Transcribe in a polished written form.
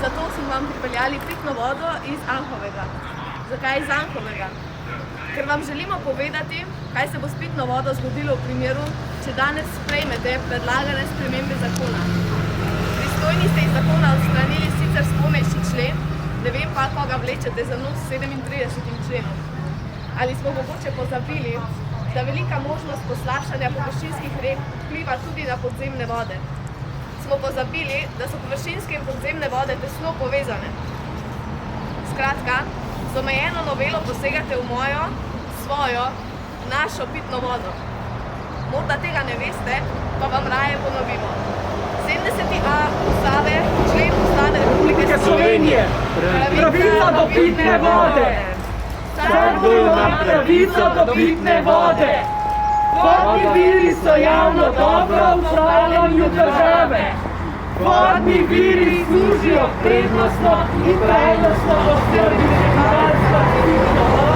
Zato smo vam pripeljali pitno vodo iz Anhovega. Zakaj iz Anhovega? Ker vam želimo povedati, kaj se bo s pitno vodo zgodilo v primeru, če danes sprejmete predlagane spremembe zakona. Pristojni ste iz zakona odstranili sicer spornejši člen, ne vem pa, koga vlečete za nos 37. členom. Ali smo mogoče pozabili, da velika možnost poslabšanja površinskih rek vpliva tudi na podzemne vode? Smo pozabili, da so površinske in podzemne vode tesno povezane? Skratka, z omejeno novelo posegate v mojo, svojo, našo pitno vodo. Morda tega ne veste, pa vam raje ponovimo. 70a Ustave, člen Ustave Republike Slovenije. Pravica do pitne vode. Vsakdo ima pravico do pitne vode. Vodni viri so javno dobro v upravljanju države. Vodni viri služijo prednostno in trajnostno oskrbi prebivalstva s pitno vodo.